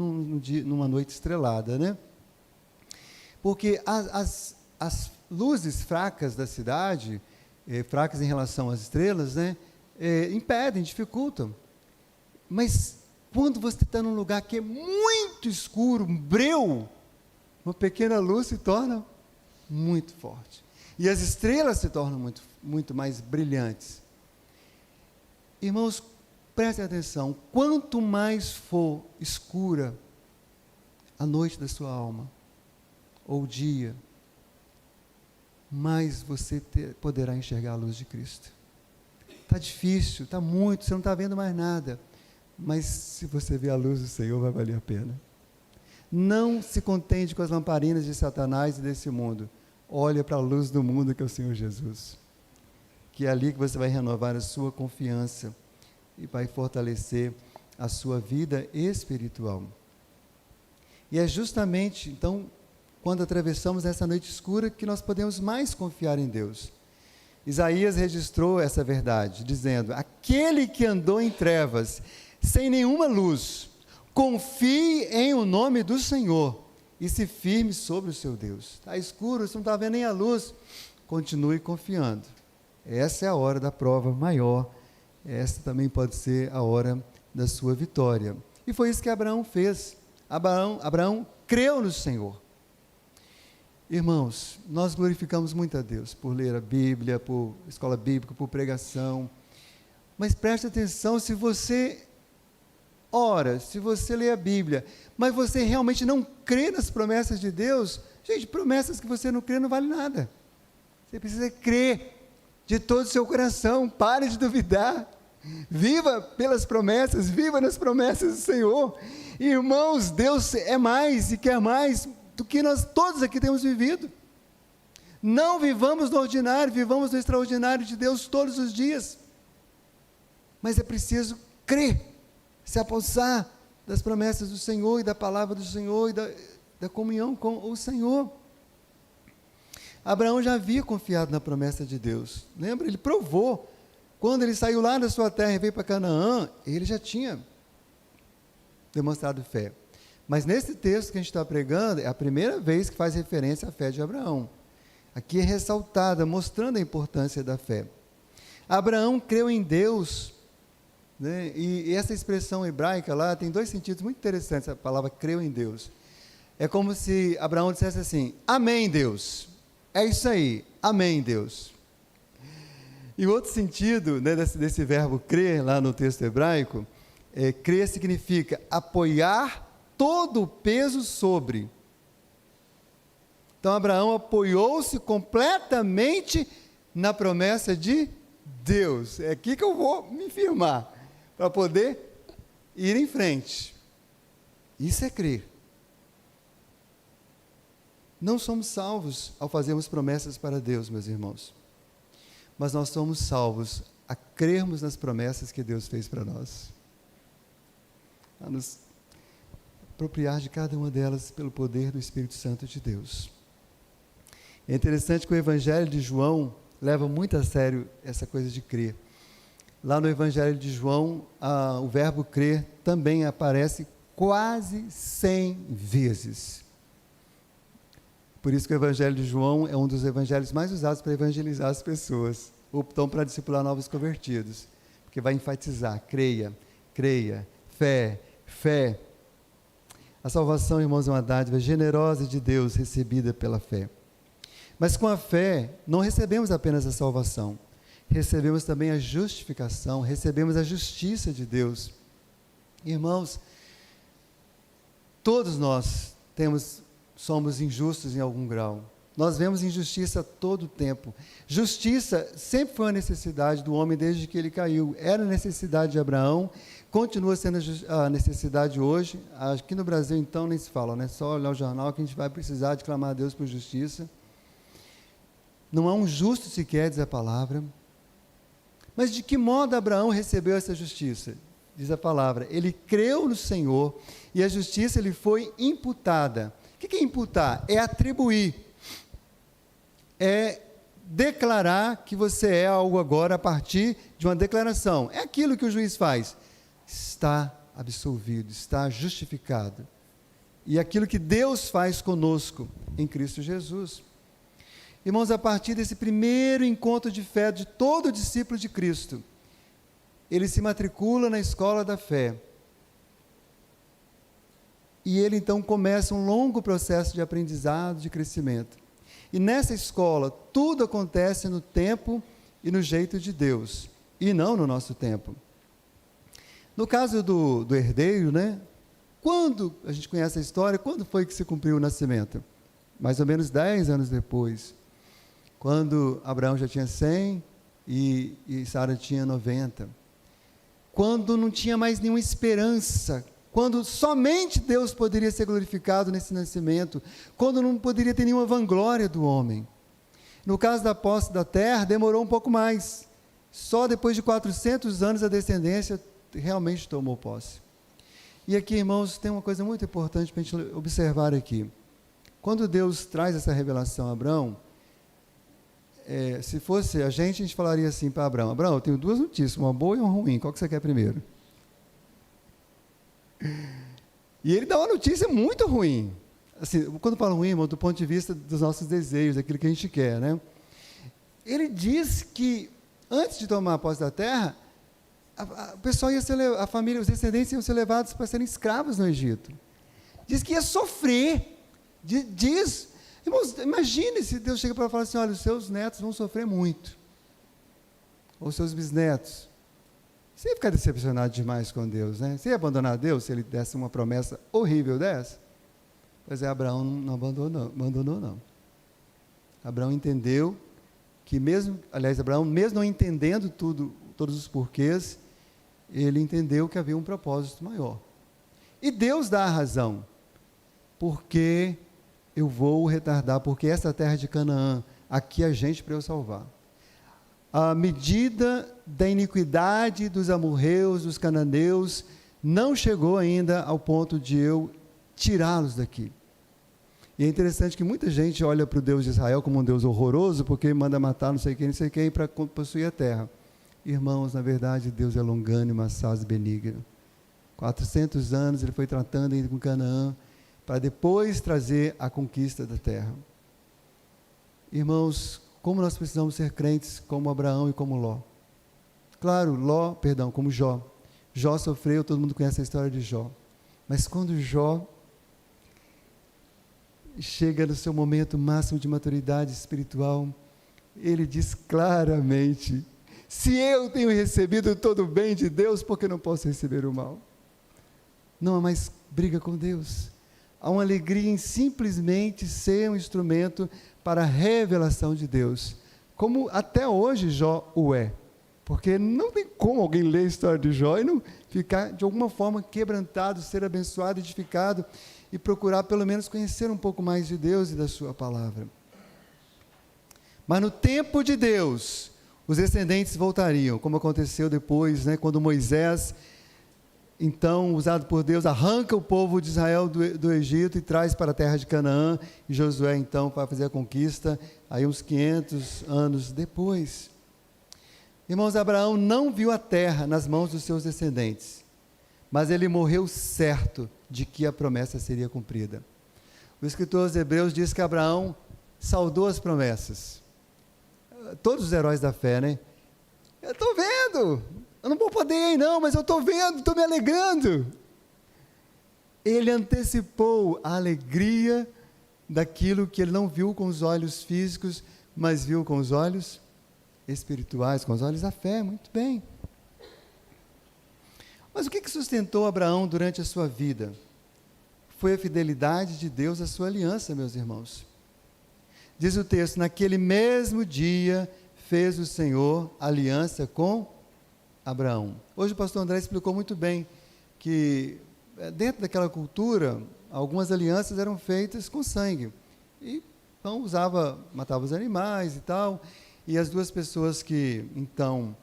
numa noite estrelada, Porque as luzes fracas da cidade, fracas em relação às estrelas, impedem, dificultam. Mas quando você está num lugar que é muito escuro, um breu, uma pequena luz se torna muito forte. E as estrelas se tornam muito, muito mais brilhantes. Irmãos, prestem atenção, quanto mais for escura a noite da sua alma, ou o dia, mais você poderá enxergar a luz de Cristo. Está difícil, está muito, você não está vendo mais nada. Mas se você vê a luz do Senhor, vai valer a pena. Não se contente com as lamparinas de Satanás e desse mundo. Olha para a luz do mundo, que é o Senhor Jesus. Que é ali que você vai renovar a sua confiança e vai fortalecer a sua vida espiritual. E é justamente, então, quando atravessamos essa noite escura, que nós podemos mais confiar em Deus. Isaías registrou essa verdade, dizendo: aquele que andou em trevas, sem nenhuma luz, confie em o nome do Senhor e se firme sobre o seu Deus. Está escuro, você não está vendo nem a luz, continue confiando. Essa é a hora da prova maior, essa também pode ser a hora da sua vitória. E foi isso que Abraão fez. Abraão creu no Senhor. Irmãos, nós glorificamos muito a Deus por ler a Bíblia, por escola bíblica, por pregação, mas preste atenção, se você ora, se você lê a Bíblia, mas você realmente não crê nas promessas de Deus, gente, promessas que você não crê não vale nada. Você precisa crer de todo o seu coração, pare de duvidar, viva pelas promessas, viva nas promessas do Senhor. Irmãos, Deus é mais e quer mais do que nós todos aqui temos vivido. Não vivamos no ordinário, vivamos no extraordinário de Deus todos os dias. Mas é preciso crer, se apossar das promessas do Senhor e da palavra do Senhor e da comunhão com o Senhor. Abraão já havia confiado na promessa de Deus. Lembra? Ele provou. Quando ele saiu lá da sua terra e veio para Canaã, ele já tinha demonstrado fé. Mas nesse texto que a gente está pregando, é a primeira vez que faz referência à fé de Abraão. Aqui é ressaltada, mostrando a importância da fé. Abraão creu em Deus, né? E essa expressão hebraica lá tem dois sentidos muito interessantes, a palavra creu em Deus. É como se Abraão dissesse assim: amém, Deus. É isso aí, amém, Deus. E o outro sentido, né, desse verbo crer, lá no texto hebraico, crer significa apoiar todo o peso sobre. Então, Abraão apoiou-se completamente na promessa de Deus. É aqui que eu vou me firmar, para poder ir em frente. Isso é crer. Não somos salvos ao fazermos promessas para Deus, meus irmãos. Mas nós somos salvos a crermos nas promessas que Deus fez para nós. A nos apropriar de cada uma delas pelo poder do Espírito Santo de Deus. É interessante que o Evangelho de João leva muito a sério essa coisa de crer. Lá no Evangelho de João, o verbo crer também aparece quase 100 vezes. Por isso que o Evangelho de João é um dos evangelhos mais usados para evangelizar as pessoas, ou então para discipular novos convertidos, porque vai enfatizar: creia, creia, fé, fé. A salvação, irmãos, é uma dádiva generosa de Deus, recebida pela fé. Mas com a fé, não recebemos apenas a salvação, recebemos também a justificação, recebemos a justiça de Deus. Irmãos, todos nós somos injustos em algum grau. Nós vemos injustiça todo o tempo. Justiça sempre foi uma necessidade do homem desde que ele caiu. Era a necessidade de Abraão, continua sendo a necessidade hoje. Aqui no Brasil, então, nem se fala, né? Só olhar o jornal que a gente vai precisar de clamar a Deus por justiça. Não há um justo sequer, diz a palavra. Mas de que modo Abraão recebeu essa justiça? Diz a palavra: ele creu no Senhor e a justiça lhe foi imputada. O que é imputar? É atribuir. É declarar que você é algo agora a partir de uma declaração. É aquilo que o juiz faz. Está absolvido, está justificado. E aquilo que Deus faz conosco em Cristo Jesus. Irmãos, a partir desse primeiro encontro de fé de todo discípulo de Cristo, ele se matricula na escola da fé. E ele então começa um longo processo de aprendizado, de crescimento. E nessa escola, tudo acontece no tempo e no jeito de Deus, e não no nosso tempo. No caso do herdeiro, né? Quando a gente conhece a história, quando foi que se cumpriu o nascimento? Mais ou menos 10 anos depois. Quando Abraão já tinha 100 e Sara tinha 90. Quando não tinha mais nenhuma esperança, quando somente Deus poderia ser glorificado nesse nascimento, quando não poderia ter nenhuma vanglória do homem. No caso da posse da terra, demorou um pouco mais. Só depois de 400 anos a descendência realmente tomou posse. E aqui, irmãos, tem uma coisa muito importante para a gente observar aqui. Quando Deus traz essa revelação a Abraão, se fosse a gente falaria assim para Abraão: Abraão, eu tenho duas notícias, uma boa e uma ruim, qual que você quer primeiro? E ele dá uma notícia muito ruim. Assim, quando eu falo ruim, irmão, do ponto de vista dos nossos desejos, daquilo que a gente quer, né? Ele diz que, antes de tomar a posse da terra, o pessoal ia ser, a família, os descendentes iam ser levados para serem escravos no Egito. Diz que ia sofrer. Diz, irmãos, imagine se Deus chega para falar assim: olha, os seus netos vão sofrer muito. Ou seus bisnetos. Você ia ficar decepcionado demais com Deus, né? Você ia abandonar Deus se Ele desse uma promessa horrível dessa? Pois é, Abraão não abandonou, não. Abraão entendeu que mesmo, aliás, Abraão, mesmo não entendendo todos os porquês, ele entendeu que havia um propósito maior. E Deus dá a razão, porque eu vou retardar, porque essa terra de Canaã, aqui há gente para eu salvar. A medida da iniquidade dos amorreus, dos cananeus, não chegou ainda ao ponto de eu tirá-los daqui. E é interessante que muita gente olha para o Deus de Israel como um Deus horroroso, porque manda matar não sei quem, para possuir a terra. Irmãos, na verdade, Deus é longânimo, assaz benigno. 400 anos ele foi tratando ainda com Canaã, para depois trazer a conquista da terra. Irmãos, como nós precisamos ser crentes como Abraão e como Ló. Claro, como Jó. Jó sofreu, todo mundo conhece a história de Jó. Mas quando Jó chega no seu momento máximo de maturidade espiritual, ele diz claramente: se eu tenho recebido todo o bem de Deus, por que não posso receber o mal? Não há mais briga com Deus. Há uma alegria em simplesmente ser um instrumento para a revelação de Deus, como até hoje Jó o é. Porque não tem como alguém ler a história de Jó e não ficar de alguma forma quebrantado, ser abençoado, edificado e procurar pelo menos conhecer um pouco mais de Deus e da sua palavra. Mas no tempo de Deus, os descendentes voltariam, como aconteceu depois, quando Moisés, então, usado por Deus, arranca o povo de Israel do Egito e traz para a terra de Canaã, e Josué, então, vai fazer a conquista, aí uns 500 anos depois. Irmãos, Abraão não viu a terra nas mãos dos seus descendentes, mas ele morreu certo de que a promessa seria cumprida. O escritor aos Hebreus diz que Abraão saudou as promessas. Todos os heróis da fé, Eu estou vendo, eu não vou poder ir não, mas eu estou vendo, estou me alegrando. Ele antecipou a alegria daquilo que ele não viu com os olhos físicos, mas viu com os olhos espirituais, com os olhos da fé, muito bem. Mas o que sustentou Abraão durante a sua vida? Foi a fidelidade de Deus à sua aliança, meus irmãos. Diz o texto: naquele mesmo dia fez o Senhor aliança com Abraão. Hoje o pastor André explicou muito bem que dentro daquela cultura, algumas alianças eram feitas com sangue. E então matava os animais e tal, e as duas pessoas que então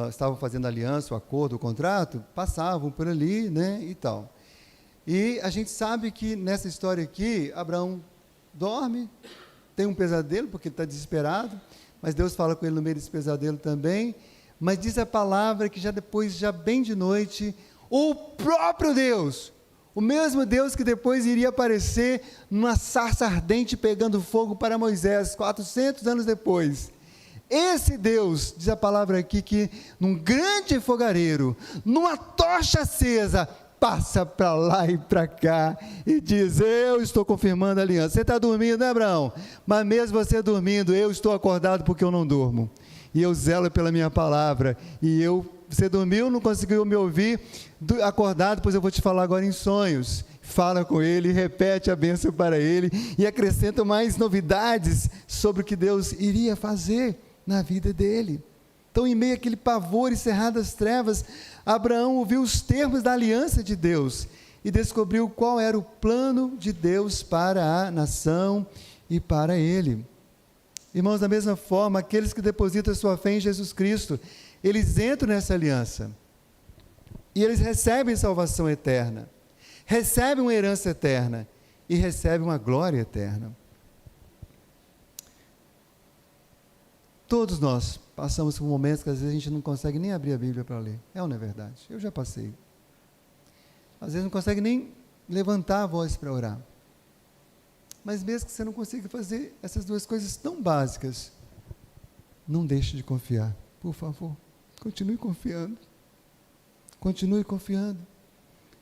estavam fazendo aliança, o acordo, o contrato, passavam por ali, e tal. E a gente sabe que nessa história aqui, Abraão dorme, tem um pesadelo, porque ele está desesperado, mas Deus fala com ele no meio desse pesadelo também, mas diz a palavra que já depois, já bem de noite, o próprio Deus, o mesmo Deus que depois iria aparecer numa sarça ardente pegando fogo para Moisés, 400 anos depois. Esse Deus, diz a palavra aqui, que num grande fogareiro, numa tocha acesa, passa para lá e para cá e diz: eu estou confirmando a aliança. Você está dormindo, Abraão? Mas mesmo você dormindo, eu estou acordado porque eu não durmo. E eu zelo pela minha palavra. Você dormiu, não conseguiu me ouvir, acordado, pois eu vou te falar agora em sonhos. Fala com ele, repete a bênção para ele e acrescenta mais novidades sobre o que Deus iria fazer na vida dele. Então, em meio àquele pavor e cerradas trevas, Abraão ouviu os termos da aliança de Deus e descobriu qual era o plano de Deus para a nação e para ele. Irmãos, da mesma forma, aqueles que depositam sua fé em Jesus Cristo, eles entram nessa aliança e eles recebem salvação eterna, recebem uma herança eterna e recebem uma glória eterna. Todos nós passamos por momentos que às vezes a gente não consegue nem abrir a Bíblia para ler. É ou não é verdade? Eu já passei. Às vezes não consegue nem levantar a voz para orar. Mas mesmo que você não consiga fazer essas duas coisas tão básicas, não deixe de confiar. Por favor, continue confiando. Continue confiando.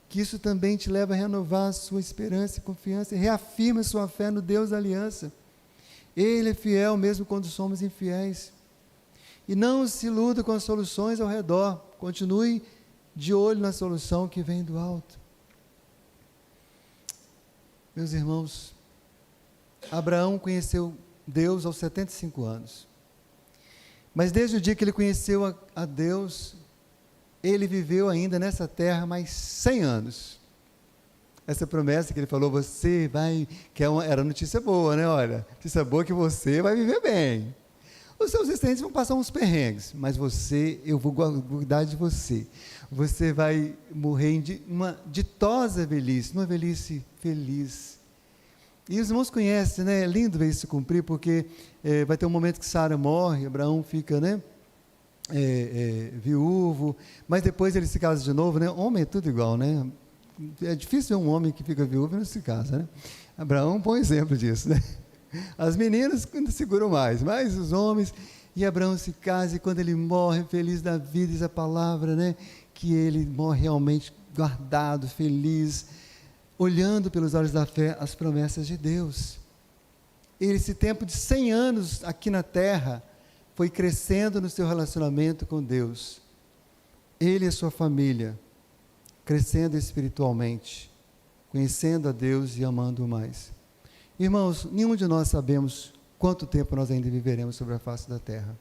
Que isso também te leva a renovar a sua esperança e confiança. E reafirma a sua fé no Deus da aliança. Ele é fiel mesmo quando somos infiéis. E não se iluda com as soluções ao redor. Continue de olho na solução que vem do alto. Meus irmãos, Abraão conheceu Deus aos 75 anos. Mas desde o dia que ele conheceu a Deus, ele viveu ainda nessa terra mais 100 anos. Essa promessa que ele falou, você vai, era notícia boa, né? Olha, notícia boa que você vai viver bem. Os seus descendentes vão passar uns perrengues, mas eu vou cuidar de você. Você vai morrer em uma ditosa velhice, numa velhice feliz. E os irmãos conhecem, né? É lindo ver isso se cumprir, porque vai ter um momento que Sara morre, Abraão fica, né? Viúvo, mas depois ele se casa de novo, né? Homem é tudo igual, né? É difícil ver um homem que fica viúvo e não se casa, né? Abraão é um bom exemplo disso, né? As meninas seguram mais, mas os homens. E Abraão se casa, e quando ele morre, feliz da vida, diz a palavra, né? Que ele morre realmente guardado, feliz, olhando pelos olhos da fé as promessas de Deus. Esse tempo de 100 anos aqui na terra foi crescendo no seu relacionamento com Deus. Ele e a sua família, crescendo espiritualmente, conhecendo a Deus e amando-o mais. Irmãos, nenhum de nós sabemos quanto tempo nós ainda viveremos sobre a face da terra.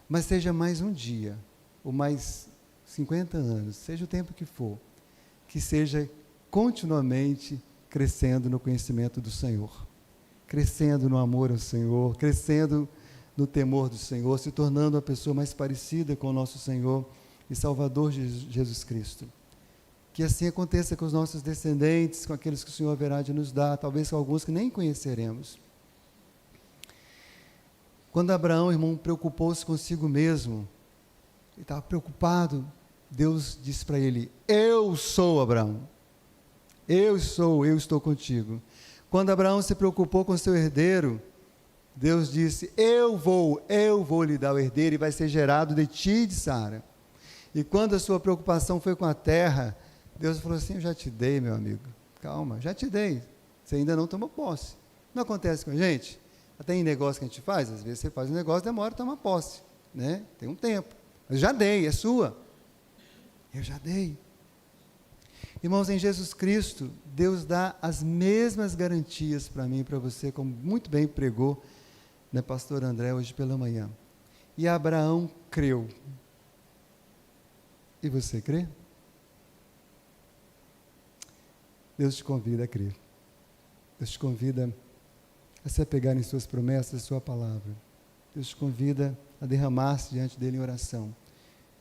Mas seja mais um dia, ou mais 50 anos, seja o tempo que for, que seja continuamente crescendo no conhecimento do Senhor, crescendo no amor ao Senhor, crescendo no temor do Senhor, se tornando uma pessoa mais parecida com o nosso Senhor e Salvador Jesus Cristo. Que assim aconteça com os nossos descendentes, com aqueles que o Senhor haverá de nos dar, talvez com alguns que nem conheceremos. Quando Abraão, irmão, preocupou-se consigo mesmo, ele estava preocupado, Deus disse para ele, eu sou Abraão, eu estou contigo. Quando Abraão se preocupou com seu herdeiro, Deus disse, eu vou lhe dar o herdeiro e vai ser gerado de ti e de Sara. E quando a sua preocupação foi com a terra, Deus falou assim, eu já te dei, meu amigo, calma, já te dei, você ainda não tomou posse. Não acontece com a gente? Até em negócio que a gente faz, às vezes você faz um negócio, demora a tomar posse, né? Tem um tempo. Eu já dei, é sua. Eu já dei. Irmãos, em Jesus Cristo, Deus dá as mesmas garantias para mim e para você, como muito bem pregou, né, pastor André, hoje pela manhã. E Abraão creu. E você crê? Deus te convida a crer. Deus te convida a se apegar em suas promessas, sua palavra. Deus te convida a derramar-se diante dele em oração.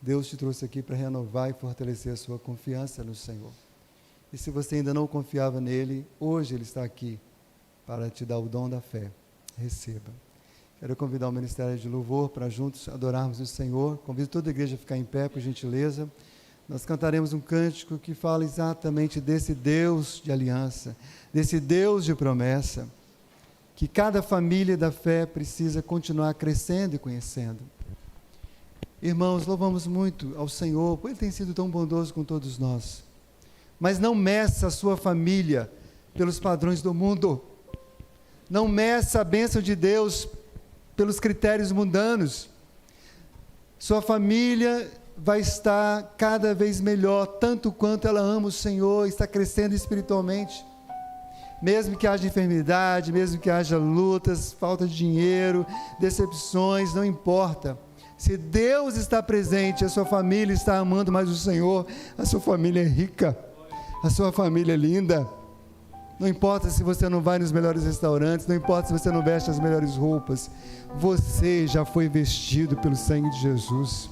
Deus te trouxe aqui para renovar e fortalecer a sua confiança no Senhor. E se você ainda não confiava nele, hoje ele está aqui para te dar o dom da fé. Receba. Quero convidar o Ministério de Louvor para juntos adorarmos o Senhor. Convido toda a igreja a ficar em pé, por gentileza. Nós cantaremos um cântico que fala exatamente desse Deus de aliança, desse Deus de promessa, que cada família da fé precisa continuar crescendo e conhecendo. Irmãos, louvamos muito ao Senhor, pois Ele tem sido tão bondoso com todos nós. Mas não meça a sua família pelos padrões do mundo. Não meça a bênção de Deus pelos critérios mundanos. Sua família vai estar cada vez melhor, tanto quanto ela ama o Senhor, está crescendo espiritualmente. Mesmo que haja enfermidade, mesmo que haja lutas, falta de dinheiro, decepções, não importa. Se Deus está presente, a sua família está amando mais o Senhor, a sua família é rica, a sua família é linda. Não importa se você não vai nos melhores restaurantes, não importa se você não veste as melhores roupas, você já foi vestido pelo sangue de Jesus.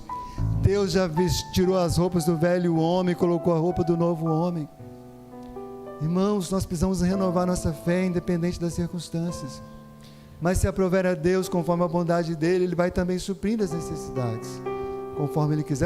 Deus já tirou as roupas do velho homem e colocou a roupa do novo homem. Irmãos, nós precisamos renovar nossa fé independente das circunstâncias. Mas se aprover a Deus conforme a bondade dele, Ele vai também suprindo as necessidades, conforme Ele quiser.